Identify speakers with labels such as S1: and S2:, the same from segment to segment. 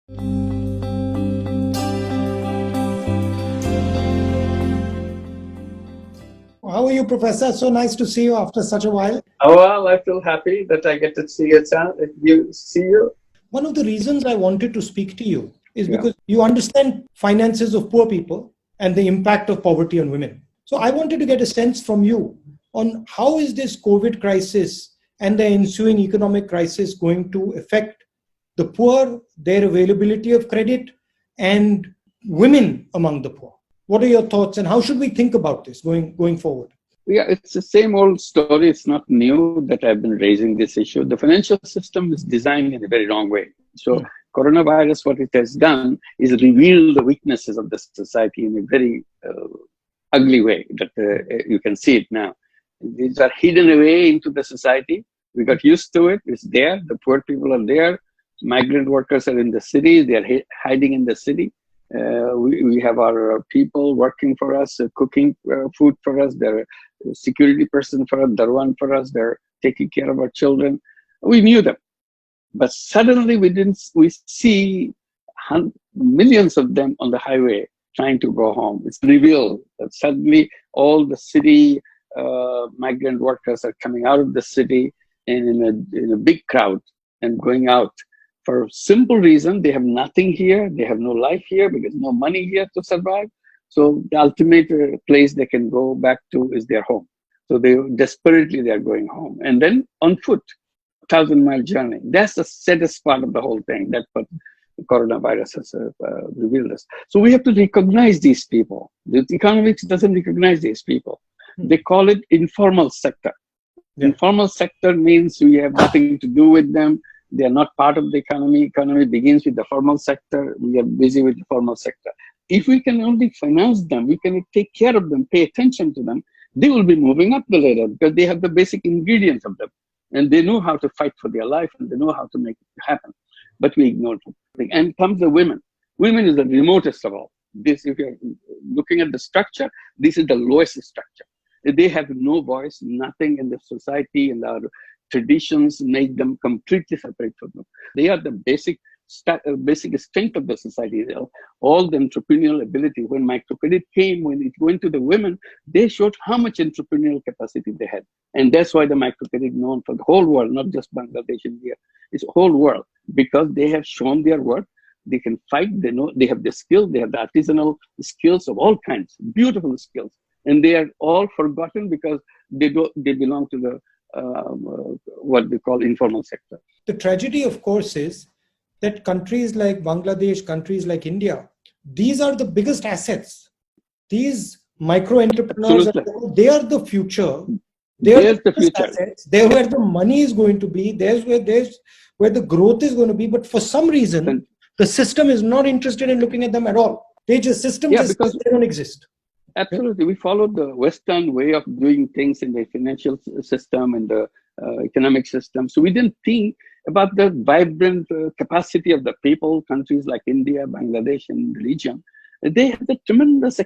S1: How are you, Professor? So nice to see you after such a while.
S2: Oh, well, I feel happy that I get to see you.
S1: One of the reasons I wanted to speak to you is
S2: Yeah.
S1: because you understand finances of poor people and the impact of poverty on women. So I wanted to get a sense from you on how is this COVID crisis and the ensuing economic crisis going to affect the poor, their availability of credit, and women among the poor. What are your thoughts, and how should we think about this going forward?
S2: Yeah, it's the same old story. It's not new that I've been raising this issue. The financial system is designed in a very wrong way. So coronavirus, what it has done is reveal the weaknesses of the society in a very ugly way that you can see it now. These are hidden away into the society. We got used to it. It's there. The poor people are there. Migrant workers are in the city. They are hiding in the city. We have our people working for us, cooking food for us. They're security person for us, Darwan for us. They're taking care of our children. We knew them, but suddenly we see millions of them on the highway trying to go home. It's revealed that suddenly all the city migrant workers are coming out of the city and in a big crowd and going out. For a simple reason, they have nothing here. They have no life here because no money here to survive. So the ultimate place they can go back to is their home. So they are going home. And then on foot, 1,000-mile journey. That's the saddest part of the whole thing. That's what the coronavirus has revealed us. So we have to recognize these people. The economics doesn't recognize these people. They call it informal sector. Yeah. Informal sector means we have nothing to do with them. They are not part of the economy. Economy begins with the formal sector. We are busy with the formal sector. If we can only finance them, we can take care of them, pay attention to them, they will be moving up the ladder because they have the basic ingredients of them. And they know how to fight for their life and they know how to make it happen. But we ignore them. And comes the women. Women is the remotest of all. This, if you're looking at the structure, this is the lowest structure. They have no voice, nothing in the society, and our traditions make them completely separate from them. They are the basic strength of the society. All the entrepreneurial ability. When microcredit came, when it went to the women, they showed how much entrepreneurial capacity they had. And that's why the microcredit known for the whole world, not just Bangladesh, India. It's the whole world because they have shown their work. They can fight. They know they have the skill. They have the artisanal skills of all kinds, beautiful skills. And they are all forgotten because they belong to the what they call informal sector.
S1: The tragedy, of course, is that countries like Bangladesh, countries like India, these are the biggest assets. These micro entrepreneurs, they are the future. They are the future. Assets. They're where the money is going to be. There's where the growth is going to be. But for some reason, the system is not interested in looking at them at all. They don't exist.
S2: Absolutely. We followed the Western way of doing things in the financial system and the economic system. So we didn't think about the vibrant capacity of the people, countries like India, Bangladesh, and the region. They have the tremendous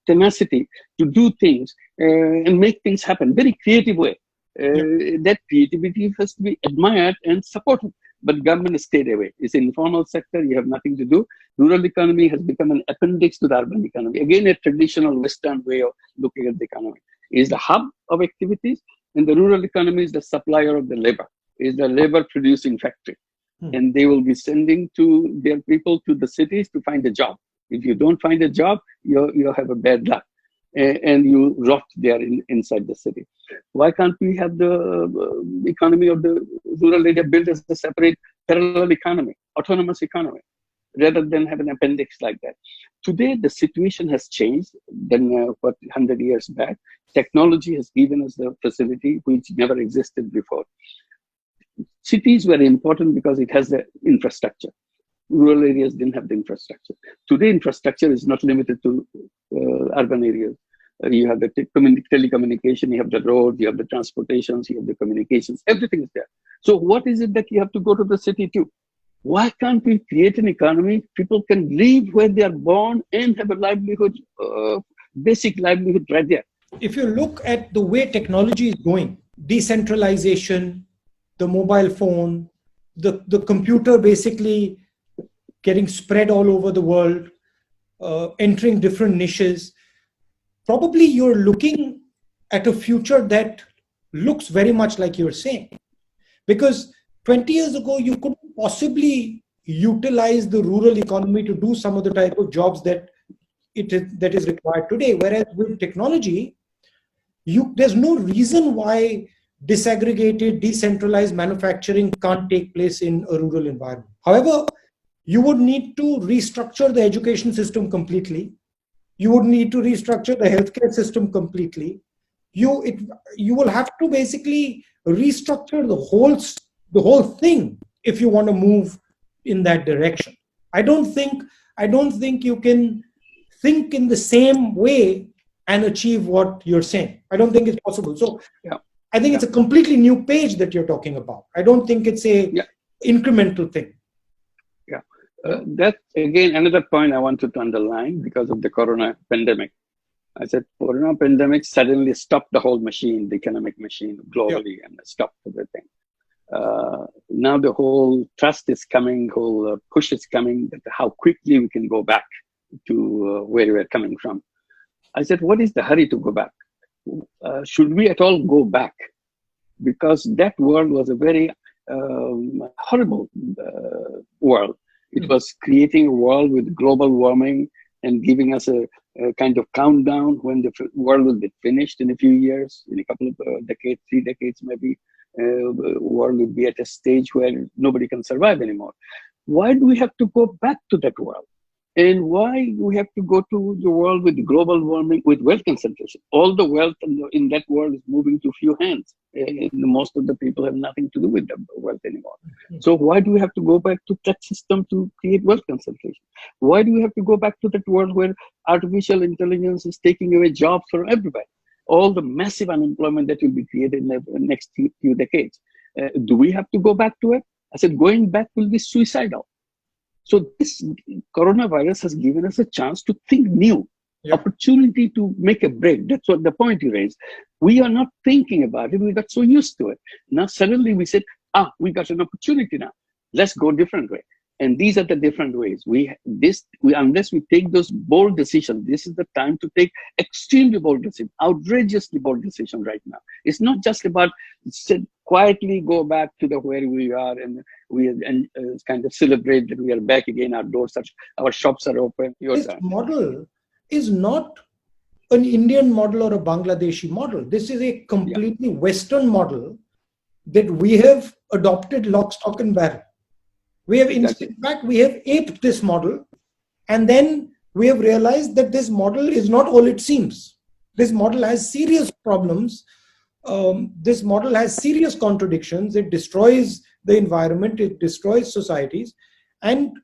S2: tenacity to do things and make things happen. Very creative way. That creativity has to be admired and supported. But government stayed away. It's an informal sector. You have nothing to do. Rural economy has become an appendix to the urban economy. Again, a traditional Western way of looking at the economy. Is the hub of activities, and the rural economy is the supplier of the labor. Is the labor producing factory. And they will be sending to their people to the cities to find a job. If you don't find a job, you have a bad luck. And you rot there inside the city. Why can't we have the economy of the rural area built as a separate parallel economy, autonomous economy, rather than have an appendix like that? Today, the situation has changed than 100 years back. Technology has given us the facility which never existed before. Cities were important because it has the infrastructure. Rural areas didn't have the infrastructure. Today, infrastructure is not limited to urban areas. You have the telecommunication, you have the road, you have the transportations, you have the communications, everything is there. So what is it that you have to go to the city to? Why can't we create an economy? People can live where they are born and have a livelihood, basic livelihood right there.
S1: If you look at the way technology is going, decentralization, the mobile phone, the computer basically getting spread all over the world, entering different niches. Probably you're looking at a future that looks very much like you're saying. Because 20 years ago, you couldn't possibly utilize the rural economy to do some of the type of jobs that is required today. Whereas with technology, there's no reason why disaggregated, decentralized manufacturing can't take place in a rural environment. However, you would need to restructure the education system completely. You would need to restructure the healthcare system completely. You will have to basically restructure the whole thing if you want to move in that direction. I don't think you can think in the same way and achieve what you're saying. I don't think it's possible. So
S2: yeah.
S1: I think it's a completely new page that you're talking about. I don't think it's a incremental thing.
S2: Yeah. That's again another point I wanted to underline because of the corona pandemic. I said corona pandemic suddenly stopped the whole machine, the economic machine globally, and stopped everything. Now the whole trust is coming, whole push is coming, that how quickly we can go back to where we're coming from. I said, what is the hurry to go back? Should we at all go back? Because that world was a very horrible world. It was creating a world with global warming and giving us a kind of countdown when the world will be finished in a few years, in a couple of decades, 3 decades maybe. The world will be at a stage where nobody can survive anymore. Why do we have to go back to that world? And why we have to go to the world with global warming, with wealth concentration? All the wealth in that world is moving to few hands. And most of the people have nothing to do with the wealth anymore. So why do we have to go back to that system to create wealth concentration? Why do we have to go back to that world where artificial intelligence is taking away jobs from everybody? All the massive unemployment that will be created in the next few decades. Do we have to go back to it? I said, going back will be suicidal. So this coronavirus has given us a chance to think new, opportunity to make a break. That's what the point you raised. We are not thinking about it. We got so used to it. Now suddenly we said, we got an opportunity now. Let's go a different way. And these are the different ways. Unless we take those bold decisions, this is the time to take extremely bold decisions, outrageously bold decisions right now. It's not just about quietly go back to where we are and kind of celebrate that we are back again. Our shops are open.
S1: This model is not an Indian model or a Bangladeshi model. This is a completely Western model that we have adopted lock, stock, and barrel. We have, in fact, we have aped this model, and then we have realized that this model is not all it seems. This model has serious problems. This model has serious contradictions. It destroys the environment. It destroys societies. And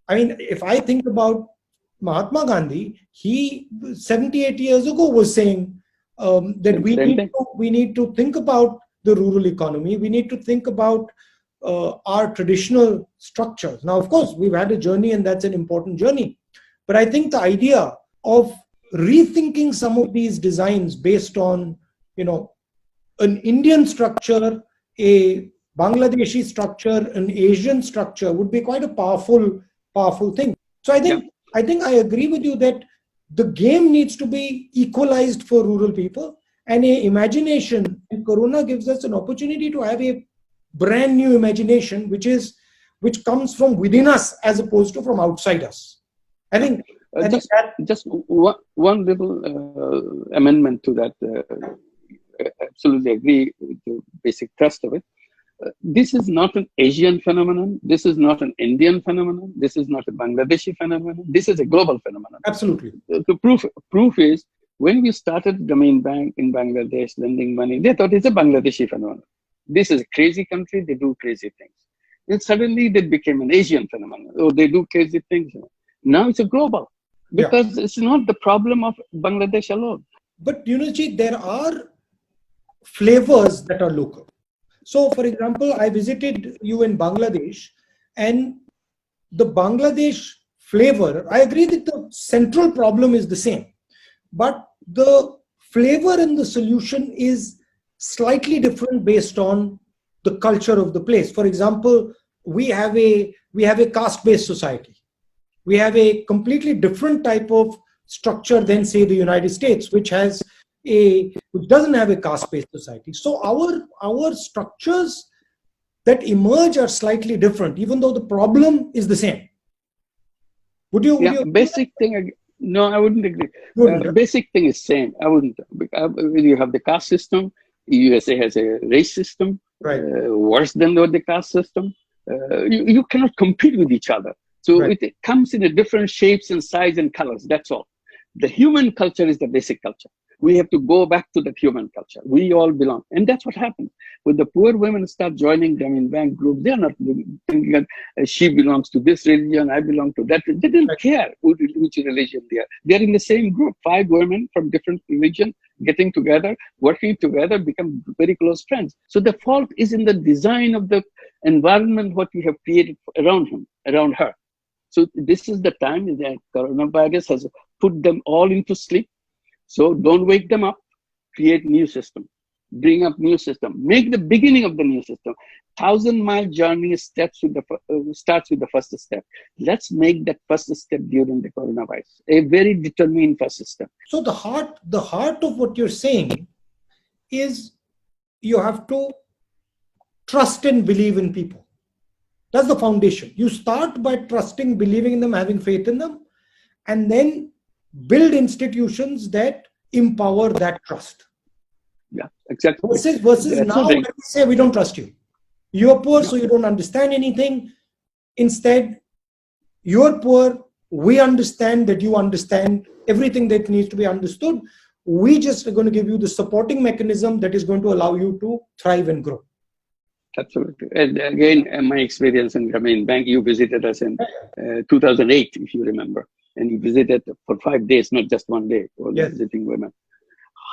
S1: I mean, if I think about Mahatma Gandhi, he 78 years ago was saying that we need to think about the rural economy. We need to think about our traditional structures. Now, of course, we've had a journey, and that's an important journey. But I think the idea of rethinking some of these designs based on, an Indian structure, a Bangladeshi structure, an Asian structure would be quite a powerful thing. So I think I agree with you that the game needs to be equalized for rural people, and a imagination. And Corona gives us an opportunity to have a brand new imagination, which comes from within us as opposed to from outside us. I think
S2: just one little amendment to that. Absolutely agree with the basic thrust of it. This is not an Asian phenomenon. This is not an Indian phenomenon. This is not a Bangladeshi phenomenon. This is a global phenomenon.
S1: Absolutely.
S2: The proof is, when we started Grameen Bank in Bangladesh lending money, they thought it's a Bangladeshi phenomenon. This is a crazy country. They do crazy things. And suddenly they became an Asian phenomenon. Oh, they do crazy things. Now it's a global, because it's not the problem of Bangladesh alone.
S1: But there are flavors that are local. So, for example, I visited you in Bangladesh, and the Bangladesh flavor, I agree that the central problem is the same, but the flavor and the solution is slightly different based on the culture of the place. For example, we have a caste-based society. We have a completely different type of structure than, say, the United States, which doesn't have a caste-based society. So our structures that emerge are slightly different, even though the problem is the same. Would you agree?
S2: Basic thing. No, I wouldn't agree.
S1: Wouldn't.
S2: Basic thing is same. I wouldn't. You have the caste system. USA has a race system,
S1: Right.
S2: worse than the caste system. You cannot compete with each other. So
S1: Right.
S2: it comes in a different shapes and size and colors. That's all. The human culture is the basic culture. We have to go back to that human culture. We all belong. And that's what happens. When the poor women start joining them in bank groups, they're not thinking that she belongs to this religion, I belong to that. They don't care which religion they are. They're in the same group. 5 women from different religions getting together, working together, become very close friends. So the fault is in the design of the environment, what we have created around him, around her. So this is the time that coronavirus has put them all into sleep. So don't wake them up, create new system, bring up new system, make the beginning of the new system. 1,000-mile journey starts with the first step. Let's make that first step during the coronavirus, a very determined first step.
S1: So the heart of what you're saying is you have to trust and believe in people. That's the foundation. You start by trusting, believing in them, having faith in them, and then build institutions that empower that trust.
S2: Yeah, exactly.
S1: Versus now, when we say we don't trust you. You're poor, so you don't understand anything. Instead, you're poor. We understand that you understand everything that needs to be understood. We just are going to give you the supporting mechanism that is going to allow you to thrive and grow.
S2: Absolutely. And again, my experience in Grameen Bank, you visited us in 2008, if you remember. And you visited for 5 days, not just one day, for visiting women.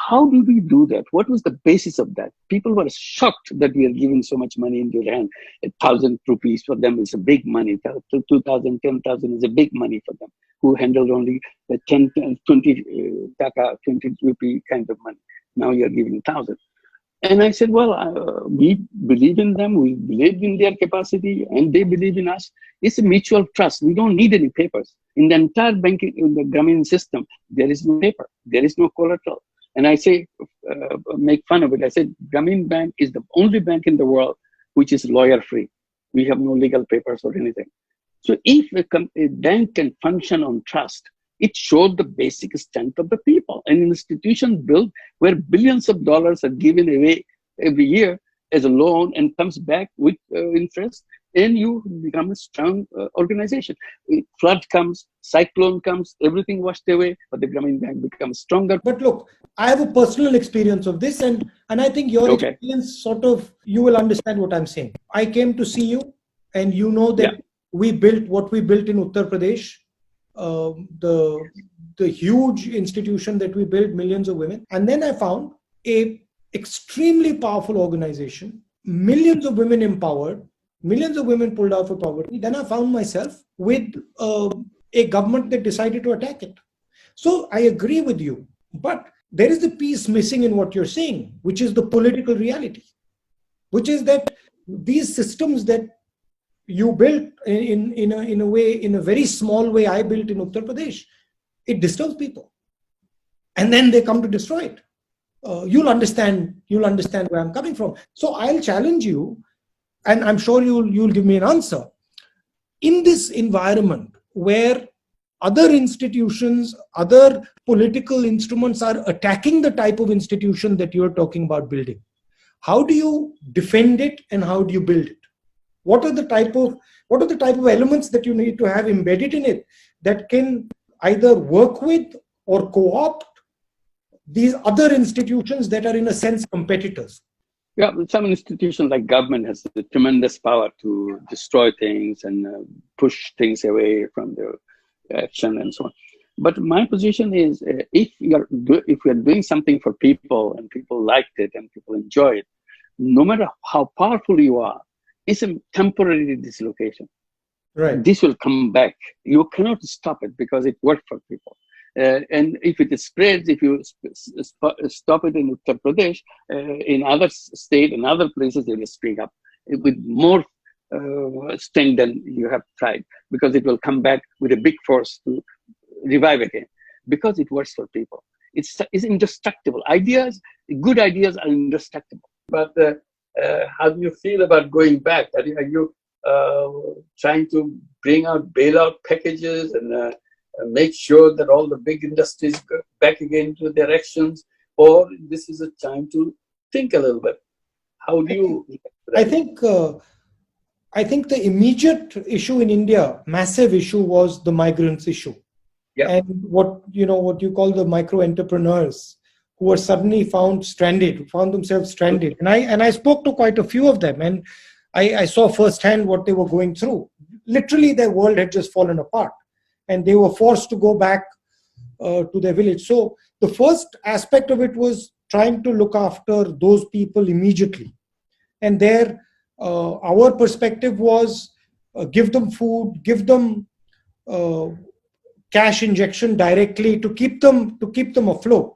S2: How did we do that? What was the basis of that? People were shocked that we are giving so much money into their hand. 1,000 rupees for them is a big money. 2,000, 10,000 is a big money for them, who handled only the 10, 20 taka, 20 rupee kind of money. Now you're giving 1,000. And I said, well, we believe in them. We believe in their capacity, and they believe in us. It's a mutual trust. We don't need any papers. In the entire banking, in the Grameen system, there is no paper. There is no collateral. And I say, make fun of it. I said, Grameen Bank is the only bank in the world which is lawyer-free. We have no legal papers or anything. So if a bank can function on trust, it showed the basic strength of the people. An institution built where billions of dollars are given away every year as a loan and comes back with interest, and you become a strong organization. Flood comes, cyclone comes, everything washed away, but the Grameen Bank becomes stronger.
S1: But look, I have a personal experience of this, and I think your experience you will understand what I'm saying. I came to see you, and you know that we built what we built in Uttar Pradesh. The huge institution that we built, millions of women. And then I found a extremely powerful organization, millions of women empowered, millions of women pulled out of poverty. Then I found myself with a government that decided to attack it. So I agree with you, but there is the piece missing in what you're saying, which is the political reality, which is that these systems that you built in a very small way, I built in Uttar Pradesh, it disturbs people, and then they come to destroy it. You'll understand where I'm coming from. So I'll challenge you, and I'm sure you'll give me an answer. In this environment where other institutions, other political instruments are attacking the type of institution that you're talking about building, how do you defend it and how do you build it? What are the type of elements that you need to have embedded in it that can either work with or co-opt these other institutions that are in a sense competitors?
S2: Yeah, some institutions like government has a tremendous power to destroy things and push things away from the action and so on. But my position is, if we are doing something for people and people liked it and people enjoy it, no matter how powerful you are, it's a temporary dislocation.
S1: Right.
S2: This will come back. You cannot stop it because it worked for people. And if it spreads, if you stop it in Uttar Pradesh, in other states and other places, it will spring up with more strength than you have tried, because it will come back with a big force to revive again, because it works for people. It's indestructible. Good ideas are indestructible.
S3: But how do you feel about going back? Are you trying to bring out bailout packages and make sure that all the big industries go back again to their actions? Or this is a time to think a little bit? How do you?
S1: I think the immediate issue in India, massive issue, was the migrants issue.
S3: Yeah.
S1: And what you call the micro entrepreneurs who were suddenly found themselves stranded. And I spoke to quite a few of them, and I saw firsthand what they were going through. Literally, their world had just fallen apart, and they were forced to go back to their village. So the first aspect of it was trying to look after those people immediately. And our perspective was give them food, give them cash injection directly to keep them afloat.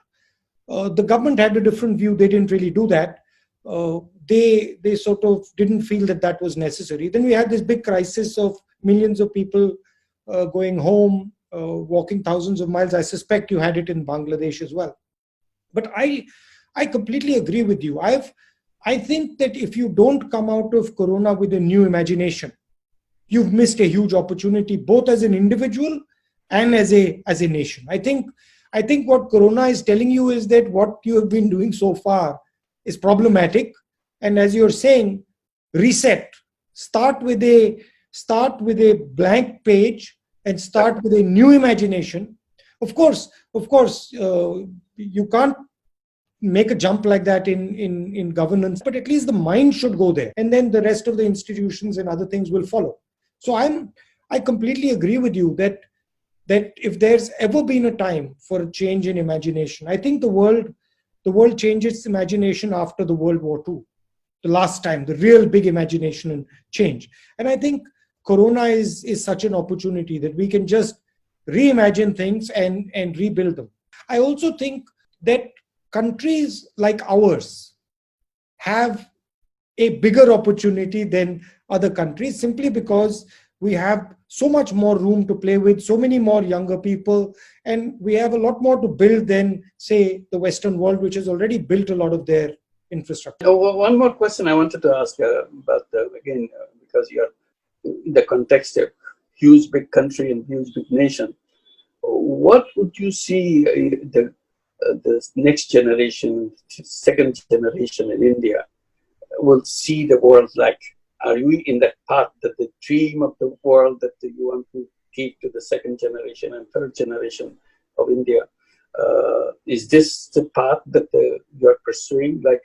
S1: The government had a different view. They didn't really do that. They sort of didn't feel that was necessary. Then we had this big crisis of millions of people going home, walking thousands of miles. I suspect you had it in Bangladesh as well. But I completely agree with you. I think that if you don't come out of Corona with a new imagination, you've missed a huge opportunity, both as an individual and as a nation. I think what Corona is telling you is that what you have been doing so far is problematic. And as you're saying, reset. Start with a blank page and start with a new imagination. Of course, you can't make a jump like that in governance, but at least the mind should go there, and then the rest of the institutions and other things will follow. So I completely agree with you that if there's ever been a time for a change in imagination, I think the world changed its imagination after the World War II, the last time, the real big imagination and change. And I think Corona is such an opportunity that we can just reimagine things and rebuild them. I also think that countries like ours have a bigger opportunity than other countries, simply because we have so much more room to play with, so many more younger people, and we have a lot more to build than, say, the Western world, which has already built a lot of their infrastructure.
S3: Oh, one more question I wanted to ask about, again, because you're in the context of huge big country and huge big nation. What would you see the next generation, second generation in India will see the world like? Are we in that path, that the dream of the world that you want to give to the second generation and third generation of India? Is this the path that you are pursuing? Like,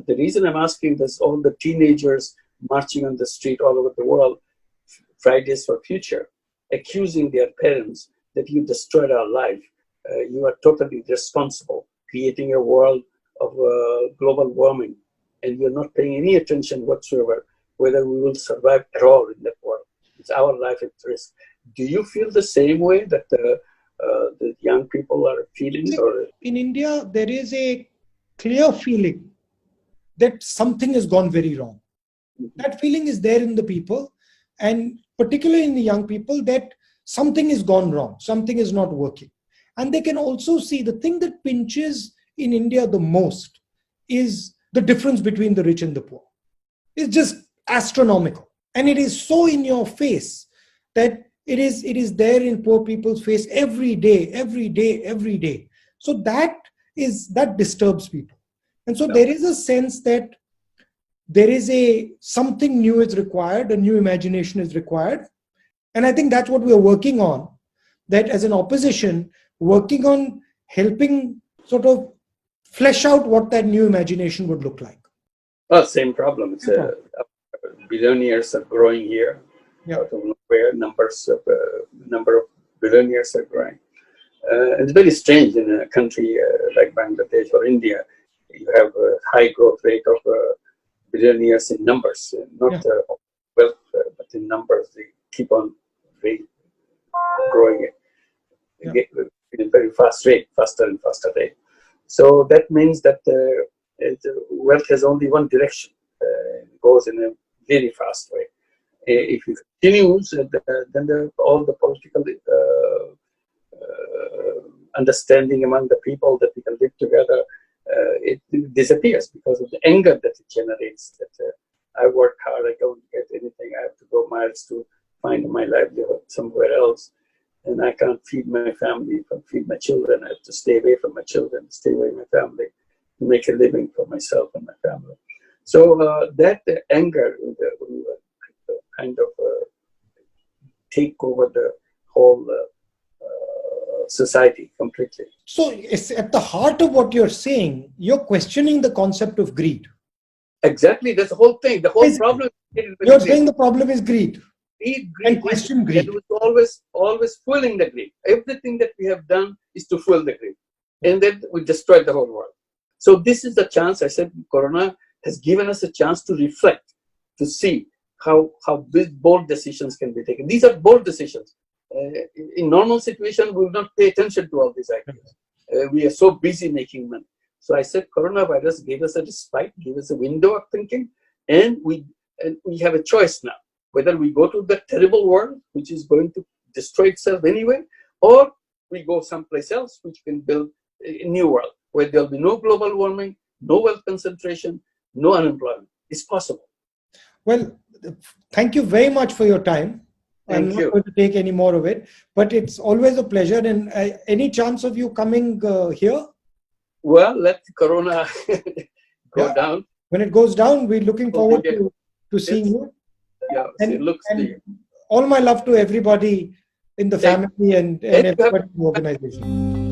S3: the reason I'm asking this, all the teenagers marching on the street all over the world, Fridays for Future, accusing their parents that you destroyed our life. You are totally responsible, creating a world of global warming, and you're not paying any attention whatsoever whether we will survive at all in that world. It's our life at risk. Do you feel the same way that the young people are feeling? Or?
S1: In India, there is a clear feeling that something has gone very wrong. That feeling is there in the people, and particularly in the young people, that something has gone wrong, something is not working. And they can also see the thing that pinches in India the most is the difference between the rich and the poor. It's just astronomical. And it is so in your face that it is there in poor people's face every day. So that disturbs people. And so there is a sense that there is something new is required, a new imagination is required. And I think that's what we are working on, that as an opposition, working on helping sort of flesh out what that new imagination would look like.
S3: Well, same problem. It's billionaires are growing here.
S1: Yeah.
S3: Out of nowhere, number of billionaires are growing. It's very strange in a country like Bangladesh or India. You have a high growth rate of billionaires in numbers, not wealth, but in numbers. They keep on growing in a very fast rate, faster and faster rate. So that means that wealth has only one direction. It goes in a very fast way. If it continues, then all the political understanding among the people that we can live together, it disappears because of the anger that it generates. That I work hard, I don't get anything, I have to go miles to find my livelihood somewhere else, and I can't feed my family, feed my children. I have to stay away from my children, stay away from my family, to make a living for myself and my family. So that anger will kind of take over the whole society completely.
S1: So it's at the heart of what you're saying, you're questioning the concept of greed.
S3: Exactly, that's the whole thing. The whole
S1: Basically,
S3: problem.
S1: You're saying the problem is greed.
S3: Greed,
S1: And question greed.
S3: It was always fueling the greed. Everything that we have done is to fuel the greed. And then we destroyed the whole world. So this is the chance. I said Corona has given us a chance to reflect, to see how big, bold decisions can be taken. These are bold decisions. In normal situations, we will not pay attention to all these ideas. We are so busy making money. So I said coronavirus gave us a respite, gave us a window of thinking, and we have a choice now, whether we go to the terrible world, which is going to destroy itself anyway, or we go someplace else, which can build a new world, where there'll be no global warming, no wealth concentration, no unemployment. It's possible.
S1: Well, thank you very much for your time. I'm
S3: Thank
S1: not
S3: you.
S1: going to take any more of it, but it's always a pleasure. And any chance of you coming here?
S3: Well, let Corona go
S1: Yeah.
S3: down.
S1: When it goes down, we're looking forward
S3: Okay.
S1: to seeing you.
S3: Yeah,
S1: And-
S3: it looks
S1: and
S3: to you.
S1: All my love to everybody in the
S3: Thank-
S1: family and
S3: you have-
S1: everybody in the organization.